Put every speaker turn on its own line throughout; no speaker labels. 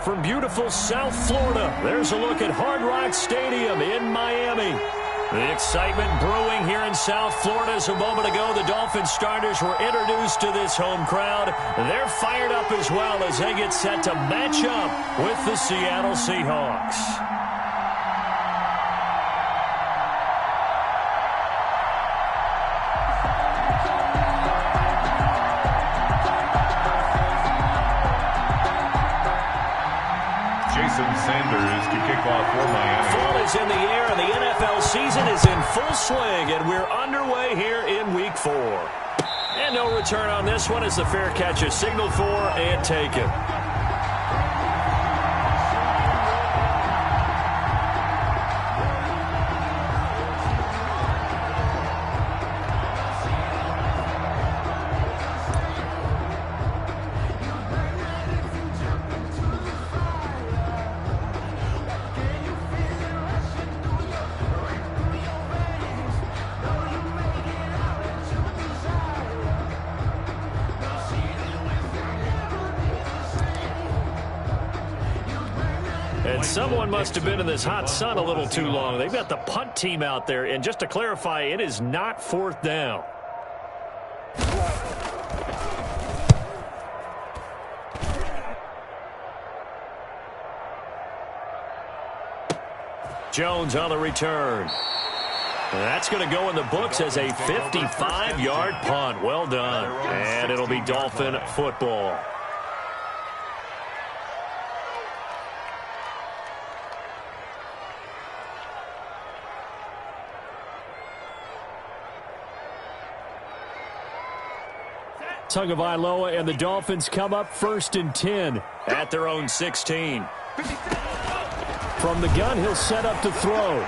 from beautiful South Florida, there's a look at Hard Rock Stadium in Miami. The excitement brewing here in South Florida. As a moment ago, the Dolphins starters were introduced to this home crowd. They're fired up as well as they get set to match up with the Seattle Seahawks.
Sanders to kick off for Miami.
Fall is in the air, and the NFL season is in full swing, and we're underway here in Week 4. And no return on this one as the fair catch is signaled for and taken. And someone must have been in this hot sun a little too long. They've got the punt team out there. And just to clarify, it is not 4th down. Jones on the return. That's going to go in the books as a 55-yard punt. Well done. And it'll be Dolphin football. Tagovailoa and the Dolphins come up 1st and 10 at their own 16. From the gun, he'll set up to throw.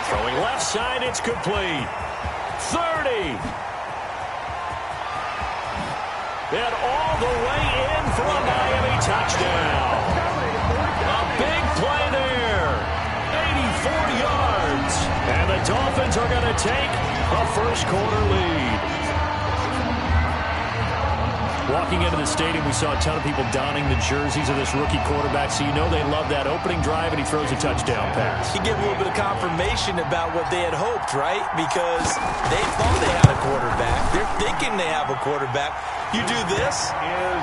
Throwing left side, it's complete. 30. And all the way in for a Miami touchdown. A big play there. 84 yards. And the Dolphins are going to take a first-quarter lead. Walking into the stadium, we saw a ton of people donning the jerseys of this rookie quarterback, so you know they love that opening drive, and he throws a touchdown pass.
You get a little bit of confirmation about what they had hoped, right? Because they thought they had a quarterback. They're thinking they have a quarterback. You do this,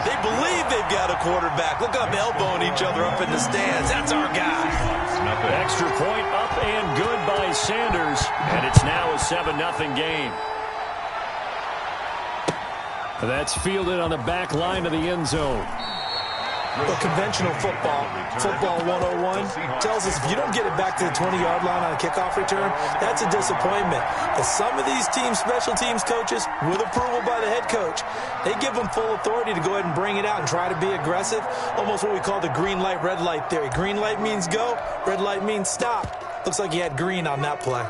they believe they've got a quarterback. Look up, elbowing each other up in the stands. That's our guy.
Extra point up and good by Sanders, and it's now a 7-0 game. That's fielded on the back line of the end zone.
Well, conventional football 101, tells us if you don't get it back to the 20-yard line on a kickoff return, that's a disappointment. But some of these teams, special teams coaches, with approval by the head coach, they give them full authority to go ahead and bring it out and try to be aggressive. Almost what we call the green light, red light theory. Green light means go, red light means stop. Looks like you had green on that play.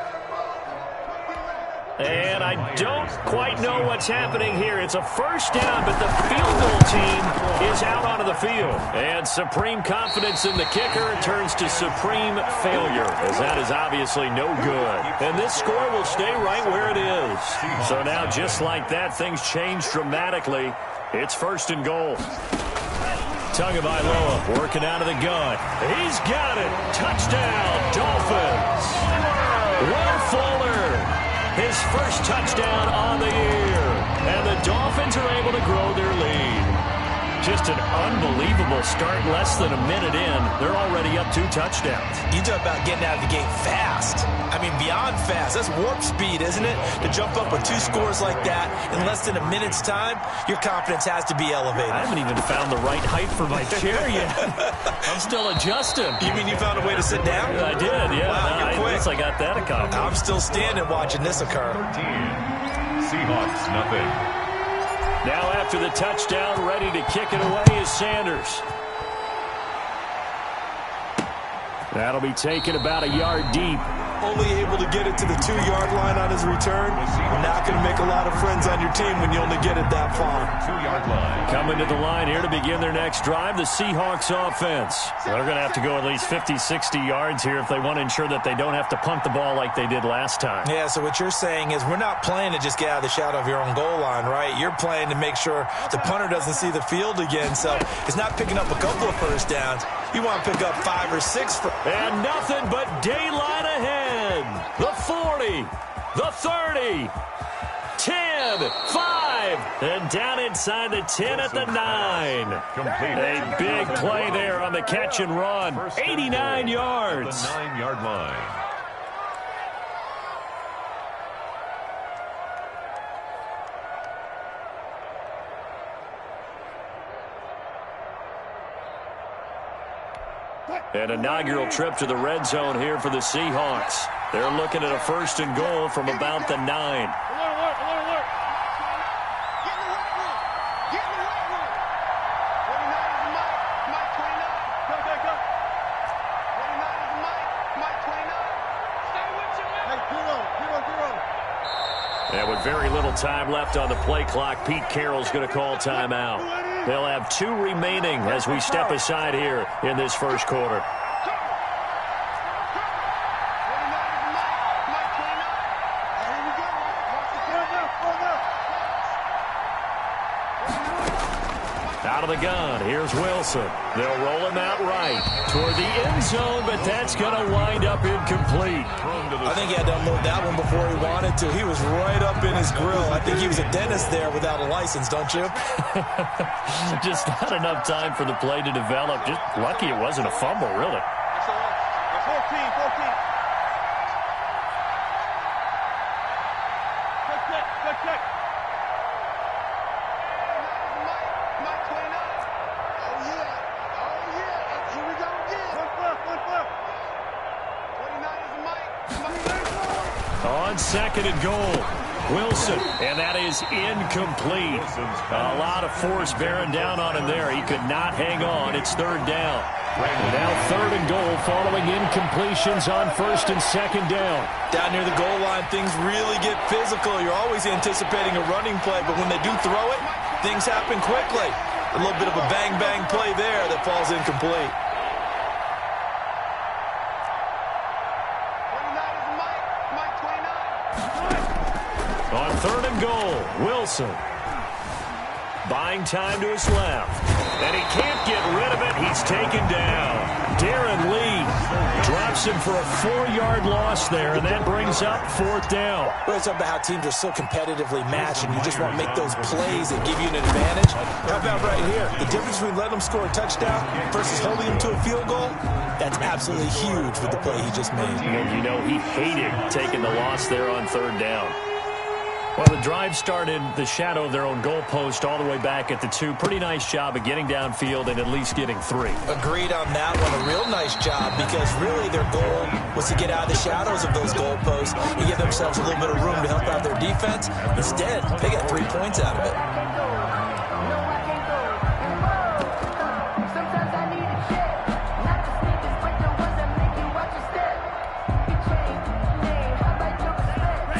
And I don't quite know what's happening here. It's a first down, but the field goal team is out onto the field. And supreme confidence in the kicker turns to supreme failure, as that is obviously no good. And this score will stay right where it is. So now, just like that, things change dramatically. It's 1st and goal. Tagovailoa working out of the gun. He's got it. Touchdown, Dolphins. Will Fuller. His first touchdown on the year. And the Dolphins are able to grow their lead. Just an unbelievable start. Less than a minute in, they're already up 2 touchdowns.
You talk about getting out of the gate fast. I mean, beyond fast. That's warp speed, isn't it? To jump up with 2 scores like that in less than a minute's time, your confidence has to be elevated.
I haven't even found the right height for my chair yet. I'm still adjusting.
You mean you found a way to sit down?
I did, yeah.
Wow, you're quick.
At least I got that accomplished.
I'm still standing watching this occur.
13. Seahawks, nothing.
Now after the touchdown, ready to kick it away is Sanders. That'll be taken about a yard deep.
only able to get it to the 2-yard line on his return. You're not going to make a lot of friends on your team when you only get it that far.
2-yard line.
Coming to the line here to begin their next drive, the Seahawks offense. They're going to have to go at least 50, 60 yards here if they want to ensure that they don't have to punt the ball like they did last time.
Yeah, so what you're saying is we're not playing to just get out of the shadow of your own goal line, right? You're playing to make sure the punter doesn't see the field again. So it's not picking up a couple of first downs. You want to pick up 5 or 6.
And nothing but daylight ahead. The 40, the 30, 10, 5, and down inside the 10 at the 9. A big play there on the catch and run. 89 yards.
The 9-yard line.
An inaugural trip to the red zone here for the Seahawks. They're looking at a 1st and goal from about the 9. And with very little time left on the play clock, Pete Carroll's going to call timeout. They'll have 2 remaining as we step aside here in this first quarter. Out of the gun, here's Wilson. They'll roll him out right toward the end zone, but that's going to wind up incomplete.
I think he had to unload that one before he wanted to. He was right up in his grill. I think he was a dentist there without a license, don't you?
Just not enough time for the play to develop. Just lucky it wasn't a fumble, really.
14.
On 2nd and goal, Wilson, and that is incomplete. A lot of force bearing down on him there. He could not hang on. It's 3rd down. Now 3rd and goal following incompletions on 1st and 2nd down.
Down near the goal line, things really get physical. You're always anticipating a running play, but when they do throw it, things happen quickly. A little bit of a bang-bang play there that falls incomplete.
On 3rd and goal, Wilson. Buying time to his left. And he can't get rid of it. He's taken down. Darren Lee drops him for a 4-yard loss there, and that brings up 4th down.
Well, it's about how teams are so competitively matched, and you just want to make those plays that give you an advantage. How about right here? The difference between letting them score a touchdown versus holding them to a field goal, that's absolutely huge with the play he just made.
And you know he hated taking the loss there on 3rd down. Well, the drive started the shadow of their own goalpost all the way back at the 2. Pretty nice job of getting downfield and at least getting 3.
Agreed on that one. A real nice job because really their goal was to get out of the shadows of those goalposts and give themselves a little bit of room to help out their defense. Instead, they got 3 points out of it.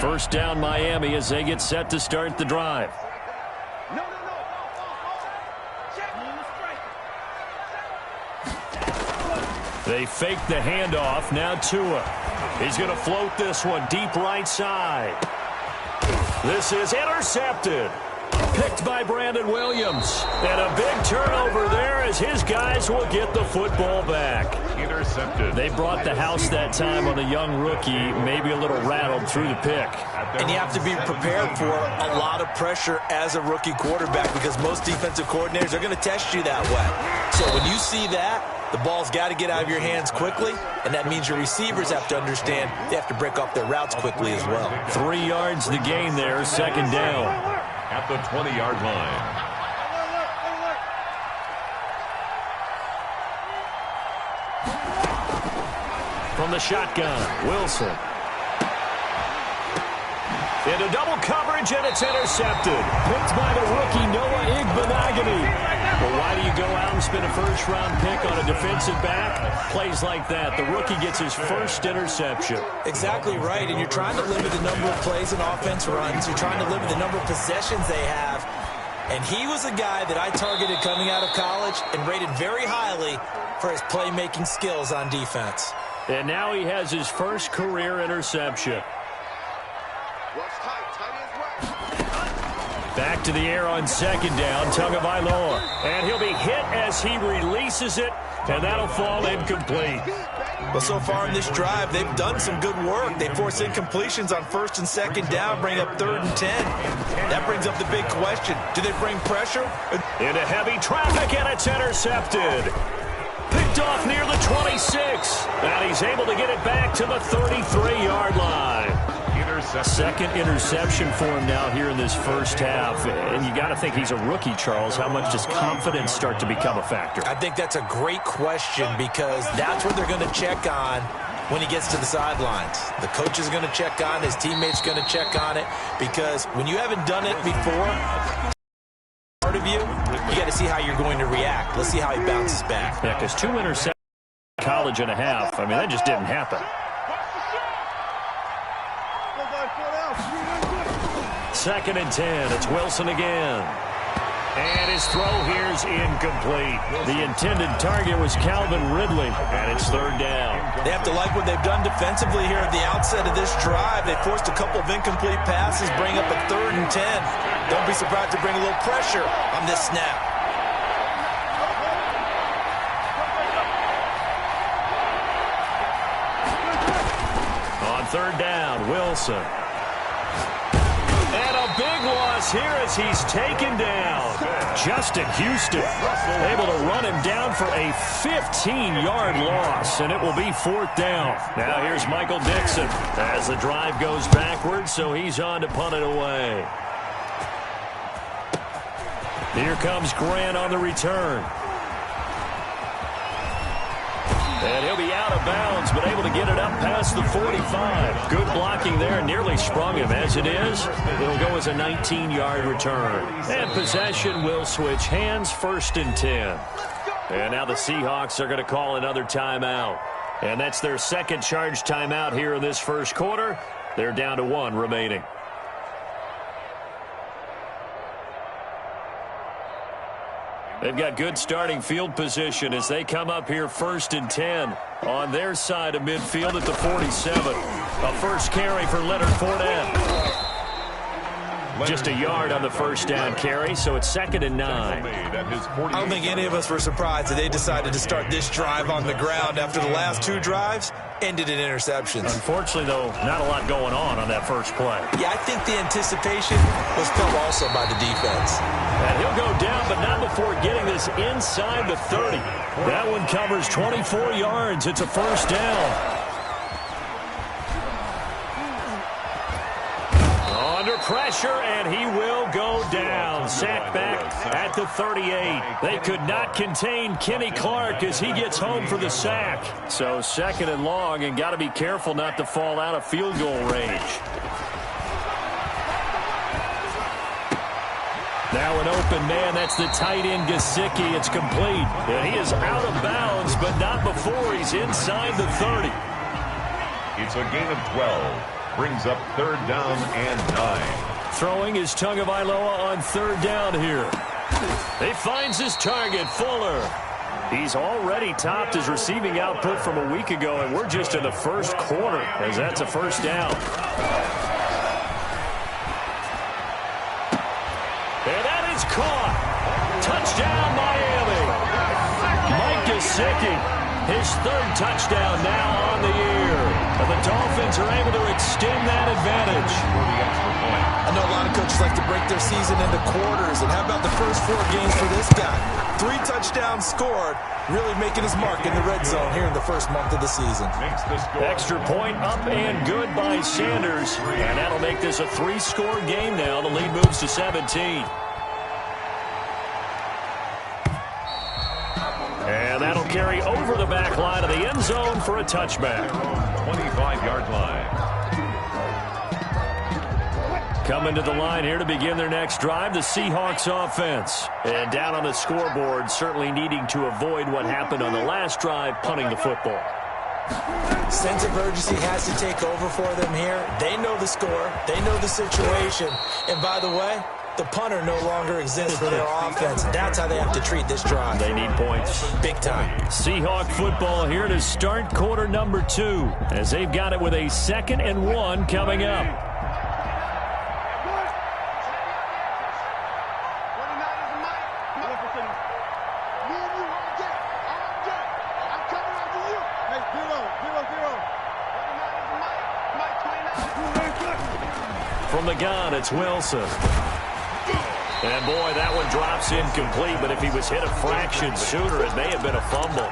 First down Miami as they get set to start the drive. They fake the handoff. Now Tua. He's going to float this one deep right side. This is intercepted. Picked by Brandon Williams. And a big turnover there as his guys will get the football back.
Intercepted.
They brought the house that time on the young rookie, maybe a little rattled through the pick.
And you have to be prepared for a lot of pressure as a rookie quarterback because most defensive coordinators are going to test you that way. So when you see that, the ball's got to get out of your hands quickly, and that means your receivers have to understand they have to break off their routes quickly as well.
3 yards the gain there, 2nd down.
At the 20-yard line.
From the shotgun, Wilson. Into double coverage, and it's intercepted. Picked by the rookie, Noah Igbenogany. Well, why do you go out and spend a first-round pick on a defensive back? Plays like that. The rookie gets his first interception.
Exactly right, and you're trying to limit the number of plays and offense runs. You're trying to limit the number of possessions they have. And he was a guy that I targeted coming out of college and rated very highly for his playmaking skills on defense.
And now he has his first career interception. Back to the air on second down, Tagovailoa. And he'll be hit as he releases it, and that'll fall incomplete.
Well, so far in this drive, they've done some good work. They force incompletions on first and second down, bring up 3rd and 10. That brings up the big question. Do they bring pressure?
Into heavy traffic, and it's intercepted. Picked off near the 26. And he's able to get it back to the 33-yard line. Second interception for him now here in this first half. And you got to think he's a rookie, Charles. How much does confidence start to become a factor?
I think that's a great question because that's what they're going to check on when he gets to the sidelines. The coach is going to check on, his teammates going to check on it, because when you haven't done it before, part of you got to see how you're going to react. Let's see how he bounces back.
Yeah, because 2 interceptions in college and a half, I mean, that just didn't happen. Second and 10. It's Wilson again. And his throw here's incomplete. The intended target was Calvin Ridley, and it's 3rd down.
They have to like what they've done defensively here at the outset of this drive. They forced a couple of incomplete passes, bring up a 3rd and 10. Don't be surprised to bring a little pressure on this snap.
On 3rd down, Wilson. And a big loss here as he's taken down. Justin Houston able to run him down for a 15-yard loss, and it will be 4th down. Now here's Michael Dixon as the drive goes backwards, so he's on to punt it away. Here comes Grant on the return. And he'll be out of bounds, but able to get it up past the 45. Good blocking there, nearly sprung him. As it is, it'll go as a 19-yard return. And possession will switch hands, 1st and 10. And now the Seahawks are going to call another timeout. And that's their second charge timeout here in this first quarter. They're down to 1 remaining. They've got good starting field position as they come up here 1st and 10 on their side of midfield at the 47. A first carry for Leonard Fournette. Just a yard on the first down carry, so it's 2nd and 9.
I don't think any of us were surprised that they decided to start this drive on the ground after the last 2 drives ended in interceptions.
Unfortunately, though, not a lot going on that first play.
Yeah, I think the anticipation was felt also by the defense.
And he'll go down, but not before getting this inside the 30. That one covers 24 yards. It's a first down. Under pressure, and he will go down. Sacked back at the 38. They could not contain Kenny Clark as he gets home for the sack. So 2nd and long, and got to be careful not to fall out of field goal range. Now an open man, that's the tight end Gesicki. It's complete. And he is out of bounds, but not before he's inside the 30.
It's a gain of 12. Brings up 3rd down and 9.
Throwing is Tagovailoa on 3rd down here. He finds his target, Fuller. He's already topped his receiving output from a week ago, and we're just in the first quarter as that's a first down. And that is caught. Touchdown, Miami. Mike Gesicki, his 3rd touchdown now on the year. And the Dolphins are able to extend that advantage.
I know a lot of coaches like to break their season into quarters. And how about the first 4 games for this guy? 3 touchdowns scored, really making his mark in the red zone here in the first month of the season.
Extra point up and good by Sanders. And that'll make this a 3-score game now. The lead moves to 17. And that'll carry over the back line of the end zone for a touchback.
25-yard line.
Coming to the line here to begin their next drive, the Seahawks offense. And down on the scoreboard, certainly needing to avoid what happened on the last drive, punting the football.
Sense of urgency has to take over for them here. They know the score. They know the situation. And by the way, the punter no longer exists for their offense. That's how they have to treat this drive.
They need points.
Big time.
Seahawk football here to start quarter number 2, as they've got it with a 2nd and 1 coming up. From the gun, it's Wilson. And, boy, that one drops incomplete, but if he was hit a fraction sooner, it may have been a fumble.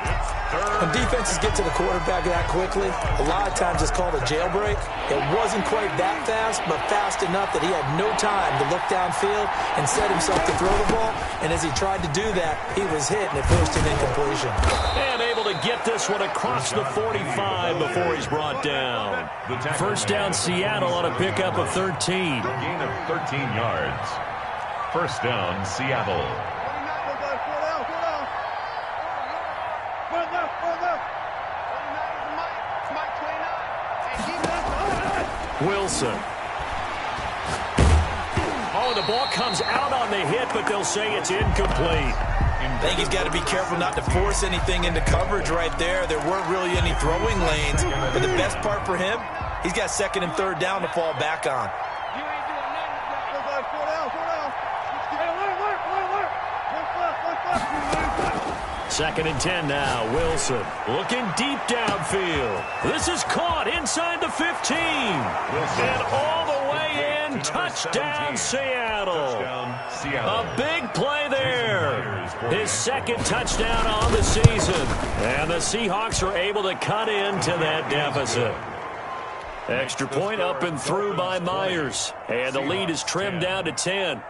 When defenses get to the quarterback that quickly, a lot of times it's called a jailbreak. It wasn't quite that fast, but fast enough that he had no time to look downfield and set himself to throw the ball. And as he tried to do that, he was hit, and it forced an incompletion.
And able to get this one across the 45 before he's brought down. First down, Seattle on a pickup of 13.
Gain of 13 yards. First down, Seattle.
Wilson. Oh, the ball comes out on the hit, but they'll say it's incomplete.
I think he's got to be careful not to force anything into coverage right there. There weren't really any throwing lanes. But the best part for him, he's got 2nd and 3rd down to fall back on.
Second and 10 now. Wilson looking deep downfield. This is caught inside the 15. And all the way in. Touchdown, Seattle. A big play there. His 2nd touchdown on the season. And the Seahawks are able to cut into that deficit. Extra point up and through by Myers. And the lead is trimmed down to 10.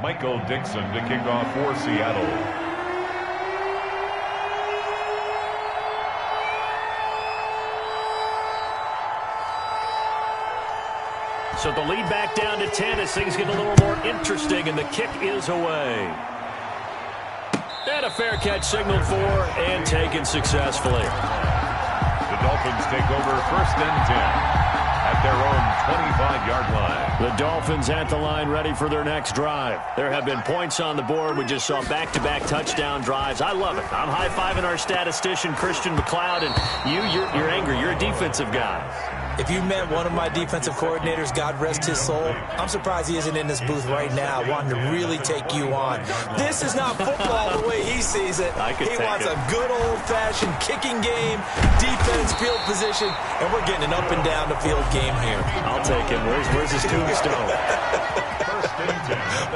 Michael Dixon to kick off for Seattle.
So the lead back down to 10 as things get a little more interesting, and the kick is away. And a fair catch signaled for and taken successfully.
The Dolphins take over 1st and 10 at their own 25-yard line.
The Dolphins at the line ready for their next drive. There have been points on the board. We just saw back-to-back touchdown drives. I love it. I'm high-fiving our statistician, Christian McLeod, and you're angry. You're a defensive guy.
If you met one of my defensive coordinators, God rest his soul, I'm surprised he isn't in this booth right now wanting to really take you on. This is not football the way he sees it. He wants a good old-fashioned kicking game, defense, field position, and we're getting an up-and-down-the-field game here.
I'll take him. Where's his tombstone?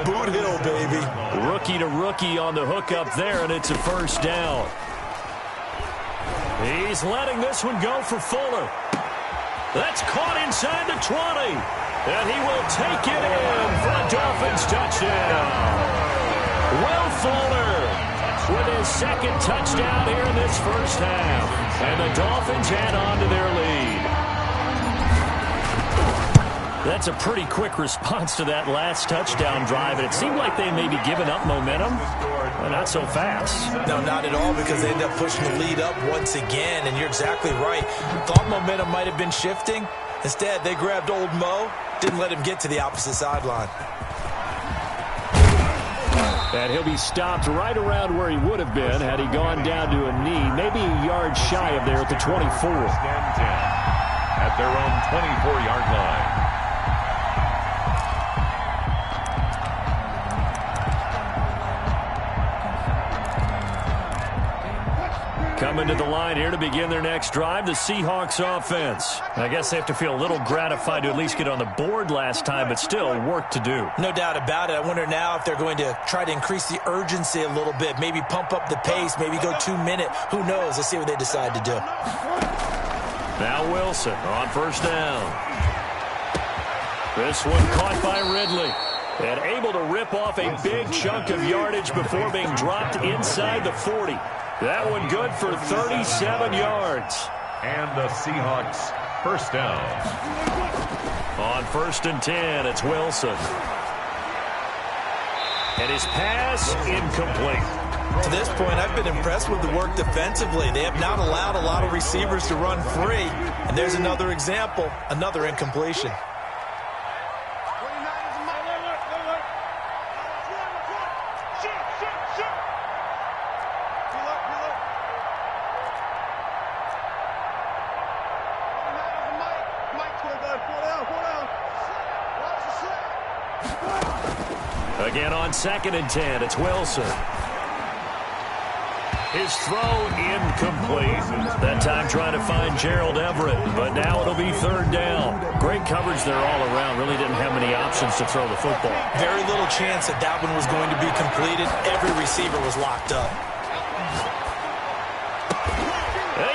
Boot Hill, baby.
Rookie to rookie on the hook up there, and it's a first down. He's letting this one go for Fuller. That's caught inside the 20. And he will take it in for a Dolphins touchdown. Will Fuller with his 2nd touchdown here in this first half. And the Dolphins add on to their lead. That's a pretty quick response to that last touchdown drive. And it seemed like they may be giving up momentum. Well, not so fast.
No, not at all, because they end up pushing the lead up once again. And you're exactly right. Thought momentum might have been shifting. Instead, they grabbed old Mo, didn't let him get to the opposite sideline.
And he'll be stopped right around where he would have been had he gone down to a knee, maybe a yard shy of there at the 24.
At their own 24-yard line.
Coming to the line here to begin their next drive, the Seahawks offense. I guess they have to feel a little gratified to at least get on the board last time, but still work to do.
No doubt about it. I wonder now if they're going to try to increase the urgency a little bit, maybe pump up the pace, maybe go 2-minute. Who knows? Let's see what they decide to do.
Now Wilson on first down. This one caught by Ridley. And able to rip off a big chunk of yardage before being dropped inside the 40. That one good for 37 yards.
And the Seahawks first down.
On 1st and 10, it's Wilson. And his pass incomplete.
To this point, I've been impressed with the work defensively. They have not allowed a lot of receivers to run free. And there's another example, another incompletion.
Again on 2nd and 10, it's Wilson. His throw incomplete. That time trying to find Gerald Everett, but now it'll be 3rd down. Great coverage there all around. Really didn't have many options to throw the football.
Very little chance that that one was going to be completed. Every receiver was locked up.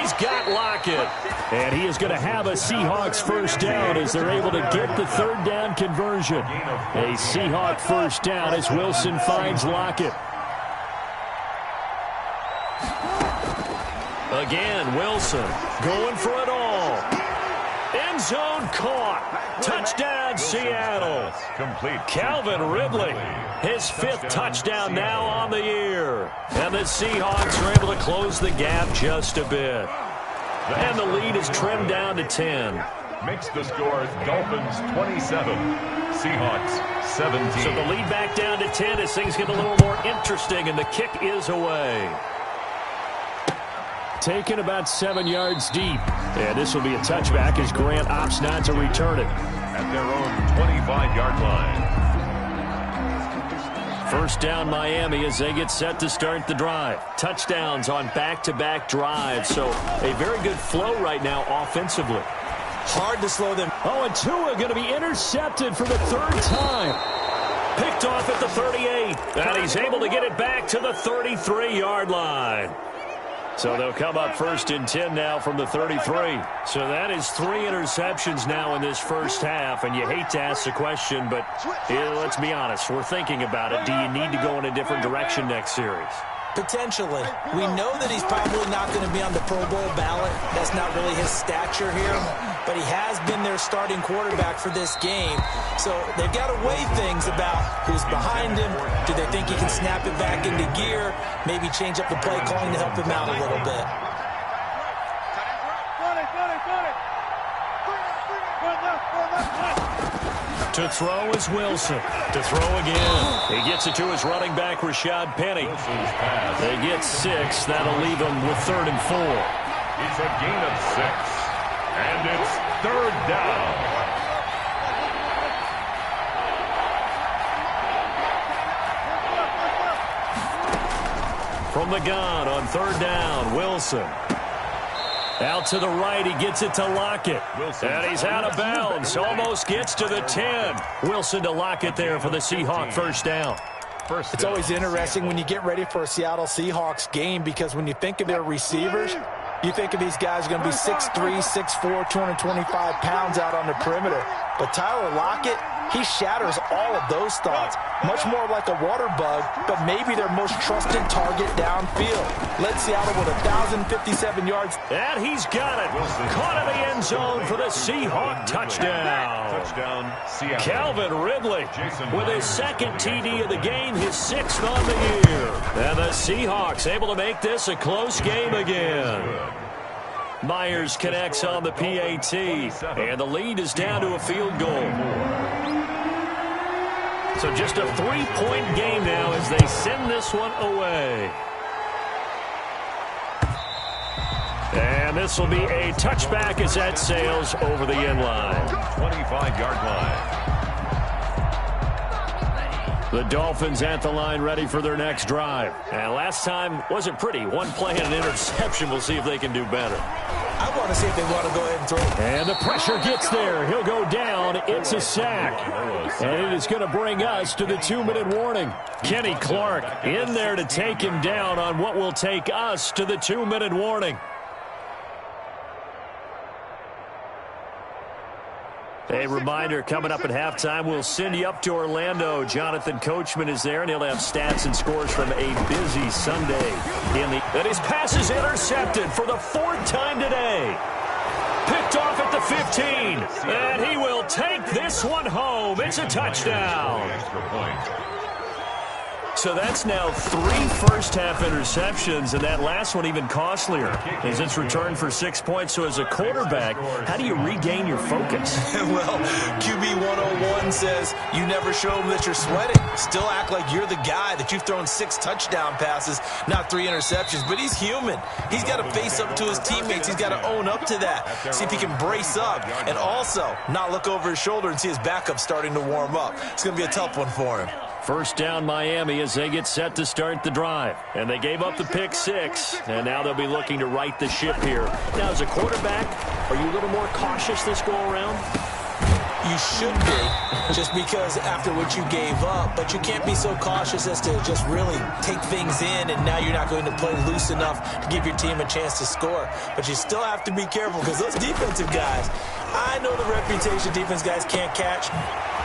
He's got Lockett. And he is going to have a Seahawks first down as they're able to get the 3rd down conversion. A Seahawk first down as Wilson finds Lockett. Again, Wilson going for it all. End zone caught. Touchdown, Seattle.
Complete.
Calvin Ridley, his 5th touchdown now on the year. And the Seahawks are able to close the gap just a bit. And the lead is trimmed down to 10.
Makes the score Dolphins 27, Seahawks 17.
So the lead back down to 10 as things get a little more interesting, and the kick is away. Taken about 7 yards deep. And this will be a touchback as Grant opts not to return it.
At their own 25-yard line.
First down Miami as they get set to start the drive. Touchdowns on back-to-back drives. So a very good flow right now offensively.
Hard to slow them.
Oh, and Tua going to be intercepted for the 3rd time. Picked off at the 38. And he's able to get it back to the 33-yard line. So they'll come up 1st and 10 now from the 33. So that is 3 interceptions now in this first half. And you hate to ask the question, but let's be honest. We're thinking about it. Do you need to go in a different direction next series?
Potentially. We know that he's probably not going to be on the Pro Bowl ballot. That's not really his stature here. But he has been their starting quarterback for this game. So they've got to weigh things about who's behind him. Do they think he can snap it back into gear? Maybe change up the play calling to help him out a little bit.
To throw is Wilson. To throw again. He gets it to his running back, Rashad Penny. They get 6. That'll leave them with 3rd and 4.
It's a gain of 6. And it's 3rd down.
From the gun on 3rd down, Wilson. Out to the right, he gets it to Lockett. And he's out of bounds. Almost gets to the 10. Wilson to Lockett there for the Seahawk first down.
It's always interesting when you get ready for a Seattle Seahawks game because when you think of their receivers, you think of these guys going to be 6'3", 6'4", 225 pounds out on the perimeter. But Tyler Lockett, he shatters all of those thoughts. Much more like a water bug, but maybe their most trusted target downfield. Led Seattle with 1,057 yards.
And he's got it. Caught in the end zone for the Seahawk touchdown.
Touchdown, Seattle.
Calvin Ridley with his 2nd TD of the game, his 6th on the year. And the Seahawks able to make this a close game again. Myers connects on the PAT, and the lead is down to a field goal. So just a 3-point game now as they send this one away. And this will be a touchback as that sails over the end line.
25-yard line.
The Dolphins at the line ready for their next drive. And last time wasn't pretty. One play and an interception. We'll see if they can do better.
I want to see if they want to go ahead and throw it.
And the pressure gets there. He'll go down. It's a sack. And it is going to bring us to the 2-minute warning. Kenny Clark in there to take him down on what will take us to the 2-minute warning. A reminder, coming up at halftime, we'll send you up to Orlando. Jonathan Coachman is there, and he'll have stats and scores from a busy Sunday. And his pass is intercepted for the 4th time today. Picked off at the 15, and he will take this one home. It's a touchdown. So that's now 3 first-half interceptions, and that last one even costlier as it's returned for 6 points. So as a quarterback, how do you regain your focus?
Well, QB 101 says you never show them that you're sweating. Still act like you're the guy, that you've thrown 6 touchdown passes, not 3 interceptions. But he's human. He's got to face up to his teammates. He's got to own up to that. See if he can brace up and also not look over his shoulder and see his backup starting to warm up. It's going to be a tough one for him.
First down Miami as they get set to start the drive. And they gave up the pick 6, and now they'll be looking to right the ship here. Now, as a quarterback, are you a little more cautious this go-around?
You should be, just because after what you gave up, but you can't be so cautious as to just really take things in, and now you're not going to play loose enough to give your team a chance to score. But you still have to be careful because those defensive guys, I know the reputation defense guys can't catch.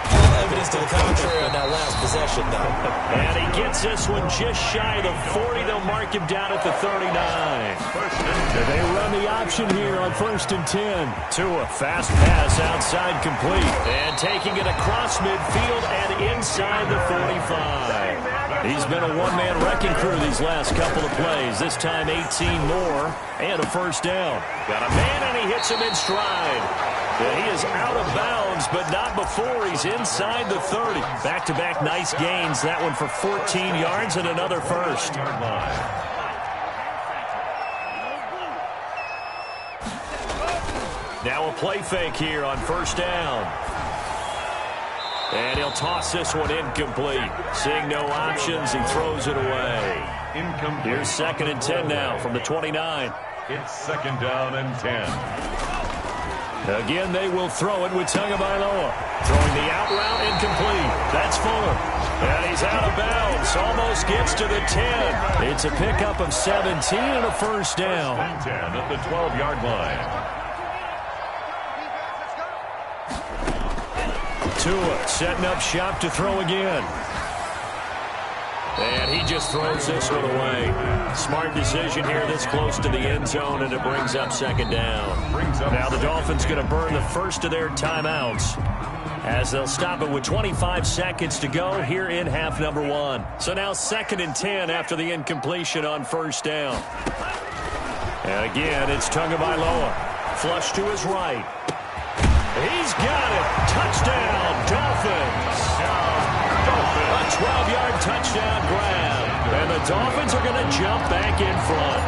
All evidence to the contrary on that last possession, though.
And he gets this one just shy of the 40. They'll mark him down at the 39. They run the option here on 1st and 10. Tua, fast pass outside complete. And taking it across midfield and inside the 45. He's been a one-man wrecking crew these last couple of plays. This time 18 more and a first down. Got a man and he hits him in stride. And he is out of bounds, but not before he's inside the 30. Back-to-back nice gains. That one for 14 yards and another first. Now a play fake here on first down. And he'll toss this one incomplete. Seeing no options, he throws it away. Here's 2nd and 10 now from the 29.
It's 2nd down and 10.
Again, they will throw it with Tagovailoa. Throwing the out route incomplete. That's Fuller. And he's out of bounds. Almost gets to the 10. It's a pickup of 17 and a first down.
10 at the 12-yard line.
Tua setting up shop to throw again. And he just throws this one away. Smart decision here this close to the end zone, and it brings up 2nd down. Now the Dolphins going to burn the first of their timeouts as they'll stop it with 25 seconds to go here in half number 1. So now 2nd and 10 after the incompletion on first down. And again, it's Tagovailoa. Flush to his right. He's got it. Touchdown, Dolphins. A 12-yard touchdown grab. And the Dolphins are going to jump back in front.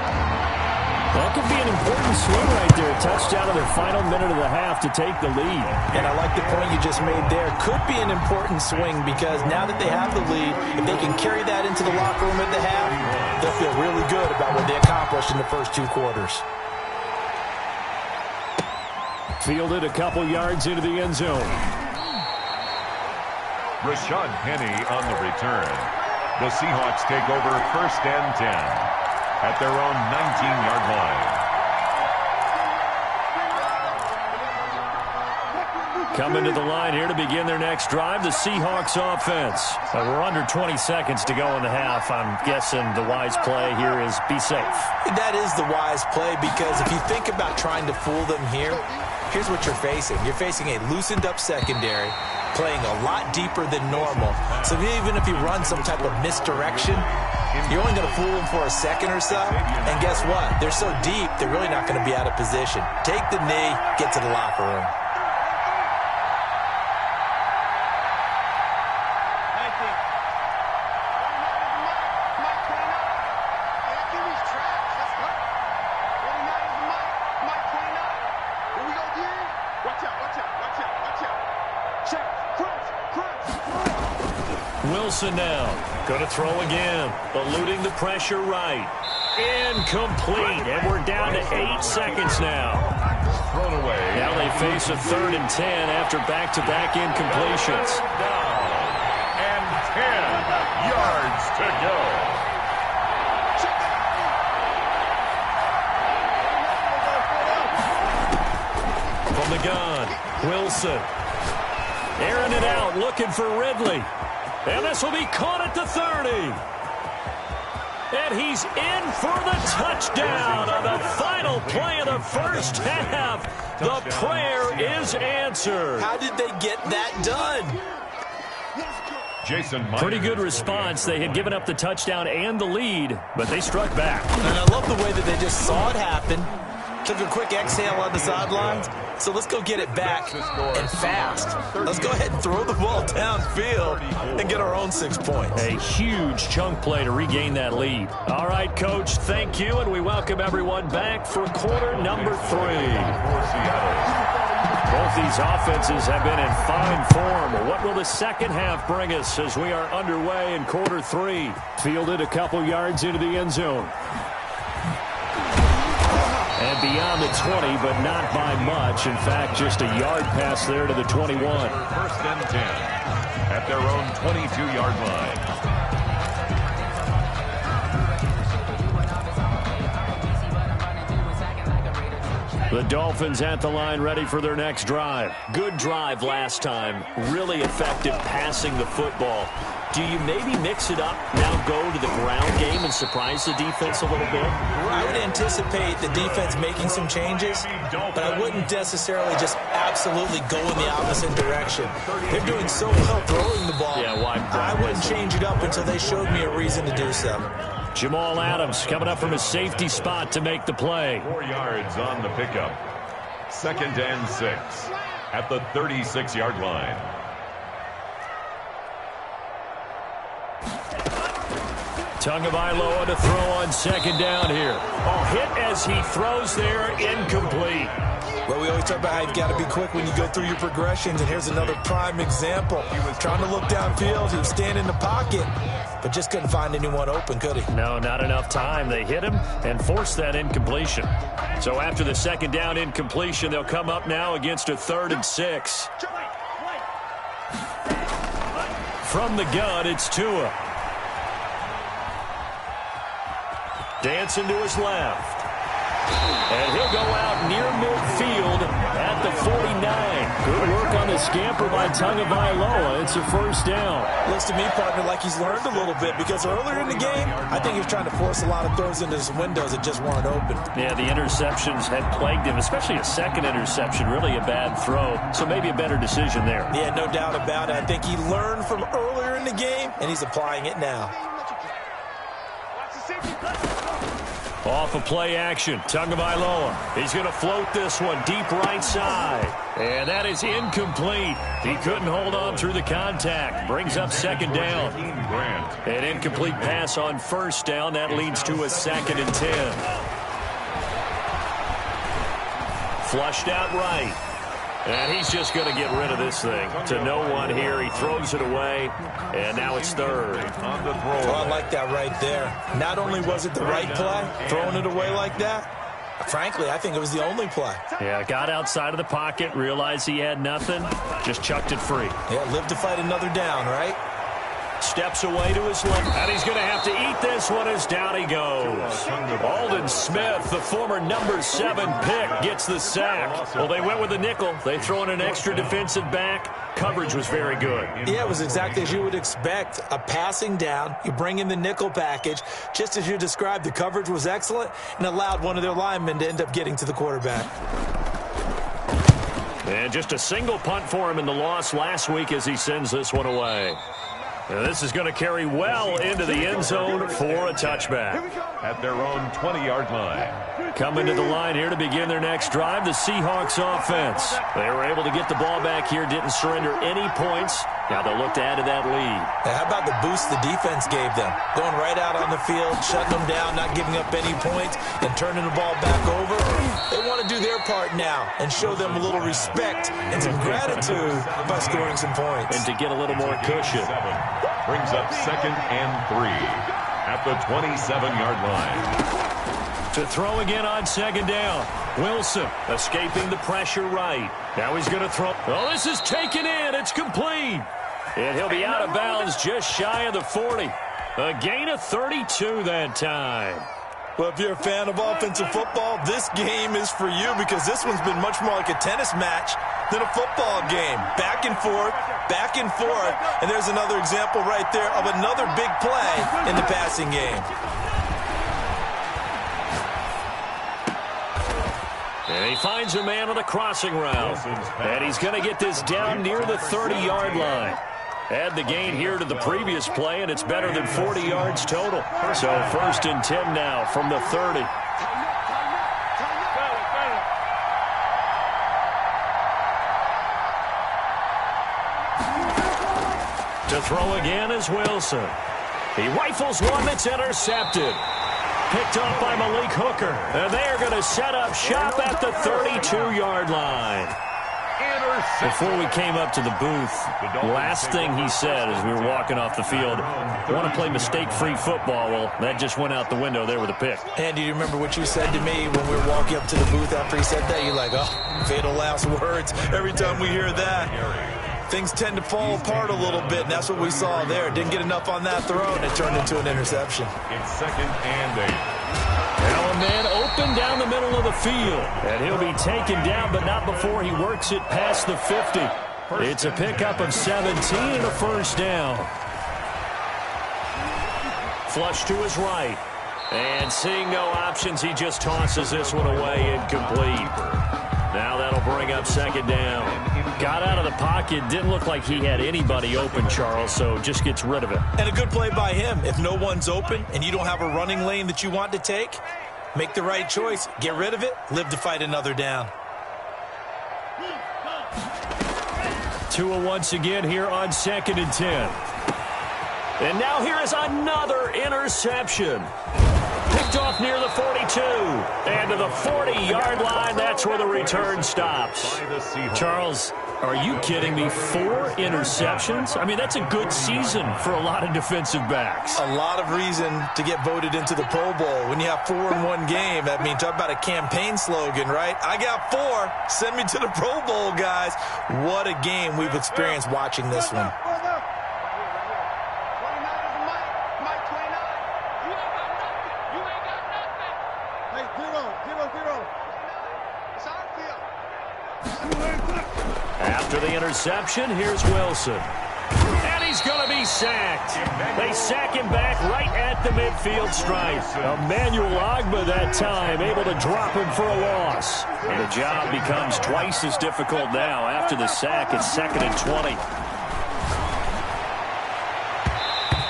That could be an important swing right there. A touchdown in their final minute of the half to take the lead.
And I like the point you just made there. Could be an important swing because now that they have the lead, if they can carry that into the locker room at the half, they'll feel really good about what they accomplished in the first 2 quarters.
Fielded a couple yards into the end zone.
Rashad Penny on the return. The Seahawks take over 1st and 10 at their own 19-yard line.
Coming to the line here to begin their next drive, the Seahawks offense. We're under 20 seconds to go in the half. I'm guessing the wise play here is be safe.
That is the wise play because if you think about trying to fool them here, here's what you're facing. You're facing a loosened-up secondary, playing a lot deeper than normal. So even if you run some type of misdirection, you're only going to fool them for a second or so. And guess what? They're so deep, they're really not going to be out of position. Take the knee, get to the locker room.
Wilson now. Going to throw again. Eluding the pressure right. Incomplete. And we're down to 8 seconds now.
Thrown away.
Now they face a 3rd and 10 after back-to-back incompletions.
Down. And 10 yards to go.
From the gun. Wilson. Airing it out, looking for Ridley. And this will be caught at the 30. And he's in for the touchdown on the final play of the first half. The prayer is answered.
How did they get that done?
Pretty good response. They had given up the touchdown and the lead, but they struck back.
And I love the way that they just saw it happen. Took a quick exhale on the sidelines. So let's go get it back and fast. Let's go ahead and throw the ball downfield and get our own 6 points.
A huge chunk play to regain that lead. All right, Coach, thank you, and we welcome everyone back for quarter number 3. Both these offenses have been in fine form. What will the second half bring us as we are underway in quarter 3? Fielded a couple yards into the end zone. And beyond the 20, but not by much. In fact, just a yard pass there to the 21.
First and 10 at their own 22-yard line.
The Dolphins at the line, ready for their next drive. Good drive last time. Really effective passing the football. Do you maybe mix it up, now go to the ground game and surprise the defense a little bit?
I would anticipate the defense making some changes, but I wouldn't necessarily just absolutely go in the opposite direction. They're doing so well throwing the ball.
Yeah, why?
I wouldn't change it up until they showed me a reason to do so.
Jamal Adams coming up from his safety spot to make the play.
4 yards on the pickup. Second and 6 at the 36-yard line.
Tagovailoa to throw on second down here. Oh, hit as he throws there, incomplete.
Well, we always talk about how you've got to be quick when you go through your progressions, and here's another prime example. He was trying to look downfield. He was standing in the pocket, but just couldn't find anyone open, could he?
No, not enough time. They hit him and forced that incompletion. So after the second down incompletion, they'll come up now against a 3rd and 6. From the gun, it's Tua. Dancing to his left. And he'll go out near midfield at the 49. Good work on the scamper by Tagovailoa. It's a first down.
Looks to me, partner, like he's learned a little bit, because earlier in the game, I think he was trying to force a lot of throws into some windows that just weren't open.
Yeah, the interceptions had plagued him, especially a second interception, really a bad throw. So maybe a better decision there.
Yeah, no doubt about it. I think he learned from earlier in the game, and he's applying it now.
Off of play action, Tagovailoa. He's going to float this one deep right side. And that is incomplete. He couldn't hold on through the contact. Brings up second down. An incomplete pass on first down. That leads to a 2nd and 10. Flushed out right. And he's just going to get rid of this thing. To no one here. He throws it away. And now it's 3rd.
On the throw.
Oh, I like that right there. Not only was it the right play, throwing it away like that, frankly, I think it was the only play.
Yeah, got outside of the pocket, realized he had nothing, just chucked it free.
Yeah, live to fight another down, right?
Steps away to his left, and he's going to have to eat this one as down he goes. Aldon Smith, the former number 7 pick, gets the sack. Well, they went with a nickel. They throw in an extra defensive back. Coverage was very good.
Yeah, it was exactly as you would expect. A passing down, you bring in the nickel package. Just as you described, the coverage was excellent and allowed one of their linemen to end up getting to the quarterback.
And just a single punt for him in the loss last week as he sends this one away. And this is going to carry well into the end zone for a touchback.
At their own 20-yard line.
Coming to the line here to begin their next drive, the Seahawks offense. They were able to get the ball back here, didn't surrender any points. Now they'll look to add to that lead.
Now, how about the boost the defense gave them? Going right out on the field, shutting them down, not giving up any points, and turning the ball back over. They want to do their part now and show them a little respect and some gratitude by scoring some points.
And to get a little more cushion.
Brings up 2nd and 3 at the 27-yard line.
To throw again on second down. Wilson escaping the pressure right. Now he's going to throw. Oh, this is taken in. It's complete. And he'll be out of bounds just shy of the 40. A gain of 32 that time.
Well, if you're a fan of offensive football, this game is for you because this one's been much more like a tennis match than a football game. Back and forth, and there's another example right there of another big play in the passing game.
And he finds a man on a crossing route. And he's going to get this down near the 30-yard line. Add the gain here to the previous play, and it's better than 40 yards total. So 1st and 10 now from the 30. To throw again is Wilson. He rifles one that's intercepted. Picked off by Malik Hooker. And they are going to set up shop at the 32-yard line. Before we came up to the booth, last thing he said as we were walking off the field, want to play mistake-free football. Well, that just went out the window there with a pick.
Andy, do you remember what you said to me when we were walking up to the booth after he said that? You're like, oh, fatal last words. Every time we hear that, things tend to fall apart a little bit, and that's what we saw there. Didn't get enough on that throw, and it turned into an interception.
It's 2nd and 8.
Now a man open down the middle of the field. And he'll be taken down, but not before he works it past the 50. It's a pickup of 17 and a 1st down. Flush to his right. And seeing no options, he just tosses this one away incomplete. Now that'll bring up 2nd down. Got out of the pocket. Didn't look like he had anybody open, Charles, so just gets rid of it.
And a good play by him. If no one's open and you don't have a running lane that you want to take, make the right choice. Get rid of it. Live to fight another down.
Tua once again here on 2nd and 10. And now here is another interception. Picked off near the 42. And to the 40-yard line, that's where the return stops. Charles, are you kidding me? 4 interceptions? I mean, that's a good season for a lot of defensive backs.
A lot of reason to get voted into the Pro Bowl. When you have 4 in one game, I mean, talk about a campaign slogan, right? I got 4. Send me to the Pro Bowl, guys. What a game we've experienced watching this one.
After the interception, here's Wilson. And he's going to be sacked. They sack him back right at the midfield stripe. Emmanuel Ogbah that time able to drop him for a loss. And the job becomes twice as difficult now. After the sack, it's 2nd and 20.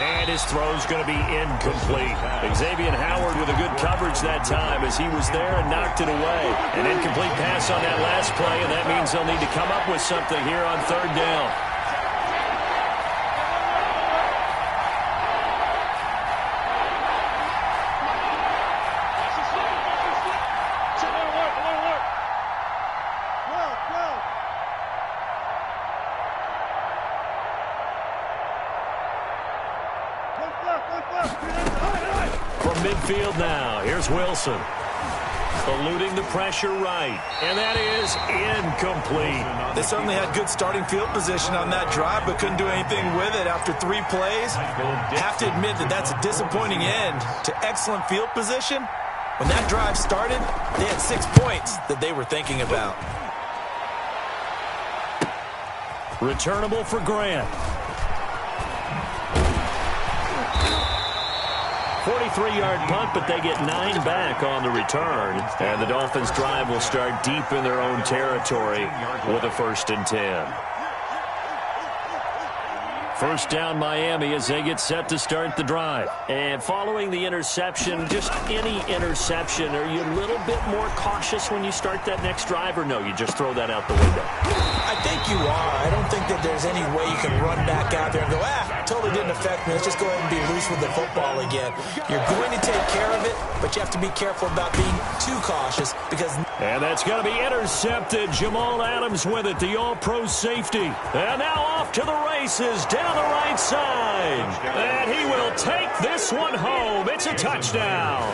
And his throw's going to be incomplete. Xavier Howard with a good coverage that time as he was there and knocked it away. An incomplete pass on that last play, and that means they'll need to come up with something here on 3rd down. From midfield now, here's Wilson. Eluding the pressure right. And that is incomplete.
They certainly had good starting field position on that drive, but couldn't do anything with it after 3 plays. Have to admit that that's a disappointing end to excellent field position. When that drive started, they had 6 points that they were thinking about.
Returnable for Grant. 43-yard punt, but they get 9 back on the return. And the Dolphins' drive will start deep in their own territory with a 1st and 10. 1st down Miami as they get set to start the drive. And following the interception, just any interception, are you a little bit more cautious when you start that next drive, or no, you just throw that out the window?
I think you are. I don't think that there's any way you can run back out there and go, totally didn't affect me. Let's just go ahead and be loose with the football again. You're going to take care of it, but you have to be careful about being too cautious because
And that's going to be intercepted. Jamal Adams with it, the all-pro safety. And now off to the races down the right side. And he will take this one home. It's a touchdown.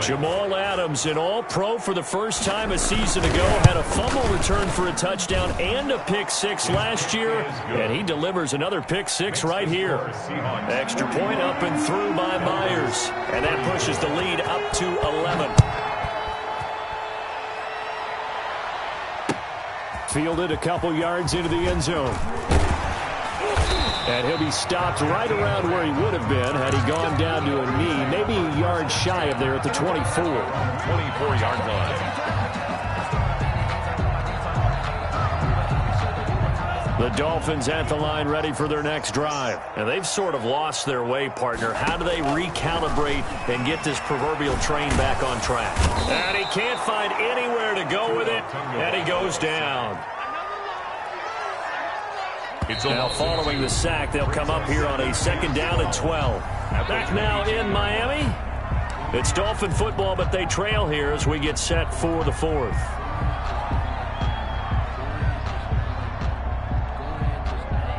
Jamal Adams, an all-pro for the first time a season ago, had a fumble return for a touchdown and a pick six last year. And he delivers another pick six right here. Extra point up and through by Myers. And that pushes the lead up to 11. Fielded a couple yards into the end zone. And he'll be stopped right around where he would have been had he gone down to a knee, maybe a yard shy of there at the 24.
24-yard line.
The Dolphins at the line ready for their next drive. And they've sort of lost their way, partner. How do they recalibrate and get this proverbial train back on track? And he can't find anywhere to go with it, and he goes down. Now following the sack, they'll come up here on a 2nd down and 12. Back now in Miami. It's Dolphin football, but they trail here as we get set for the 4th.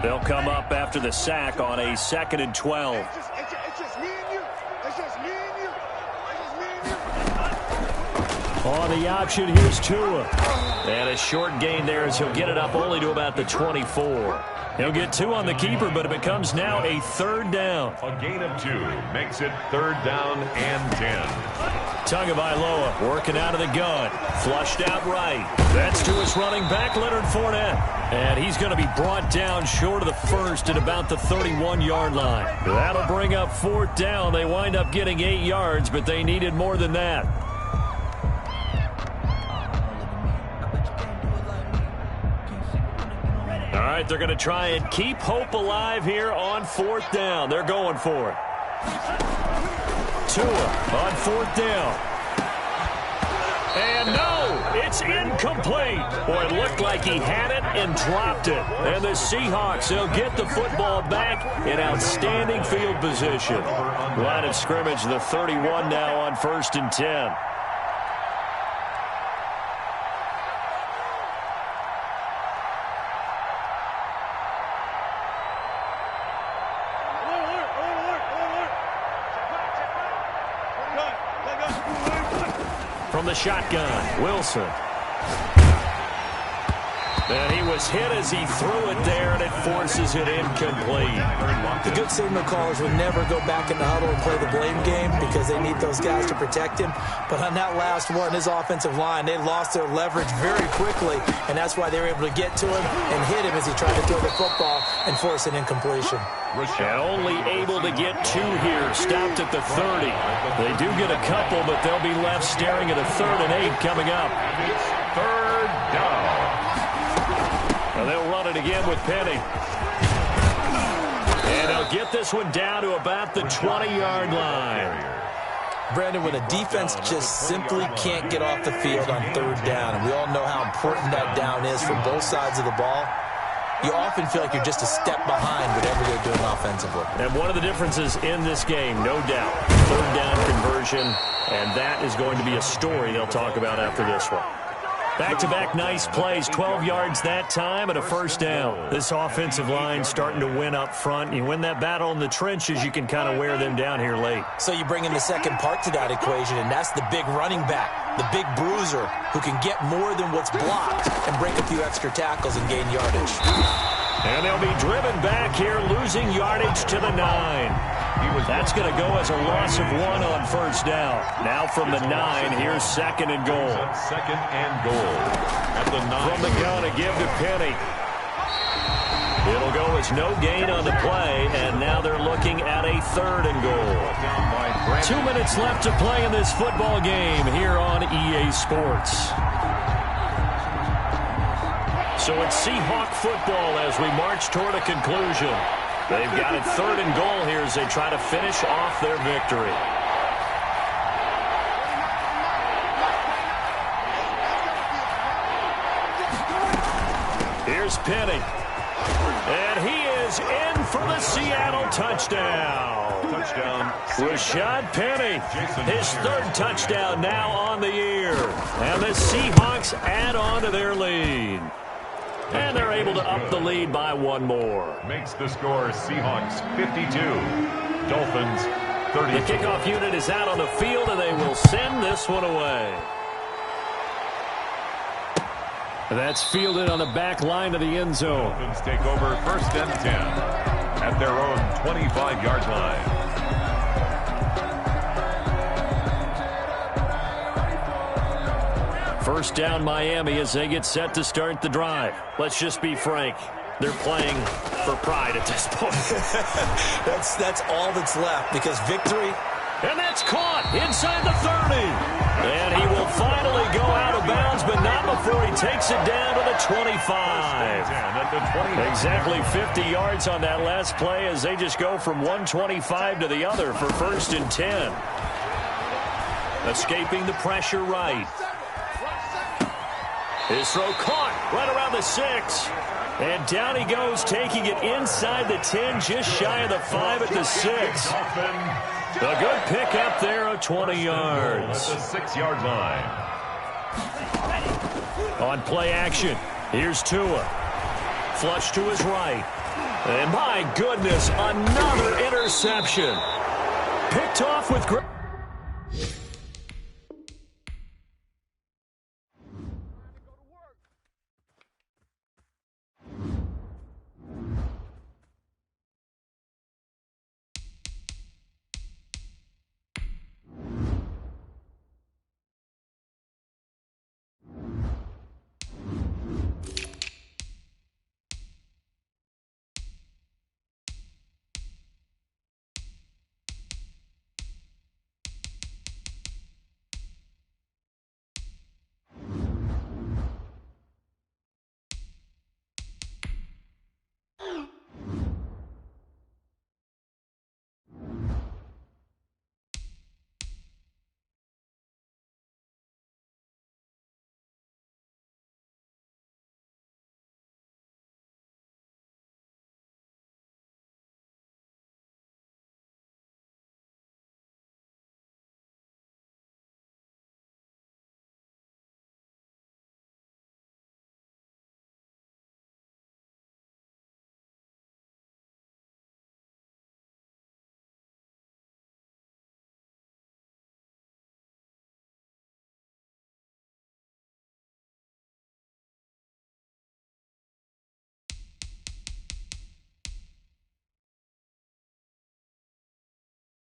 They'll come up after the sack on a 2nd and 12.
It's just me and you. It's just me and you.
On the option, here's Tua. And a short gain there as he'll get it up only to about the 24. He'll get 2 on the keeper, but it becomes now a 3rd down.
A gain of 2 makes it 3rd down and 10.
Tagovailoa working out of the gun. Flushed out right. That's to his running back, Leonard Fournette. And he's going to be brought down short of the first at about the 31-yard line. That'll bring up 4th down. They wind up getting 8 yards, but they needed more than that. All right, they're going to try and keep hope alive here on 4th down. They're going for it. Tua on 4th down. And no, it's incomplete. Boy, it looked like he had it and dropped it. And the Seahawks, they'll get the football back in outstanding field position. Line of scrimmage, the 31 now on 1st and 10. From the shotgun, Wilson. And he was hit as he threw it there, and it forces it incomplete.
The good signal callers would never go back in the huddle and play the blame game because they need those guys to protect him. But on that last one, his offensive line, they lost their leverage very quickly, and that's why they were able to get to him and hit him as he tried to throw the football and force an incompletion.
And only able to get 2 here, stopped at the 30. They do get a couple, but they'll be left staring at a 3rd and 8 coming up.
3rd down.
And they'll run it again with Penny. And they'll get this one down to about the 20-yard line.
Brandon, when a defense just simply can't get off the field on 3rd down, and we all know how important that down is for both sides of the ball, you often feel like you're just a step behind whatever they're doing offensively.
And one of the differences in this game, no doubt, 3rd down conversion, and that is going to be a story they'll talk about after this one. Back-to-back nice plays, 12 yards that time and a 1st down. This offensive line starting to win up front. You win that battle in the trenches, you can kind of wear them down here late.
So you bring in the second part to that equation, and that's the big running back, the big bruiser who can get more than what's blocked and break a few extra tackles and gain yardage.
And they'll be driven back here, losing yardage to the 9. That's going to go as a loss of 1 on 1st down. Now from the 9, here's 2nd and goal.
2nd and goal. At the 9.
From the gun, a give to Penny. It'll go as no gain on the play, and now they're looking at a 3rd and goal. 2 minutes left to play in this football game here on EA Sports. So it's Seahawk football as we march toward a conclusion. They've got it 3rd and goal here as they try to finish off their victory. Here's Penny. And he is in for the Seattle touchdown.
Touchdown.
Rashad Penny, his 3rd touchdown now on the year. here. And the Seahawks add on to their lead. And they're able to up the lead by one more.
Makes the score Seahawks 52, Dolphins 30.
The kickoff unit is out on the field, and they will send this one away. That's fielded on the back line of the end zone.
Dolphins take over 1st and 10 at their own 25-yard line.
First down Miami as they get set to start the drive. Let's just be frank. They're playing for pride at this point.
That's all that's left, because victory.
And that's caught inside the 30. And he will finally go out of bounds, but not before he takes it down to the 25. Exactly 50 yards on that last play as they just go from 125 to the other for 1st and 10. Escaping the pressure right. His throw caught right around the 6. And down he goes, taking it inside the 10, just shy of the 5 at the 6. A good pickup there of 20 yards.
At the 6-yard line.
On play action, here's Tua. Flush to his right. And my goodness, another interception. Picked off with great...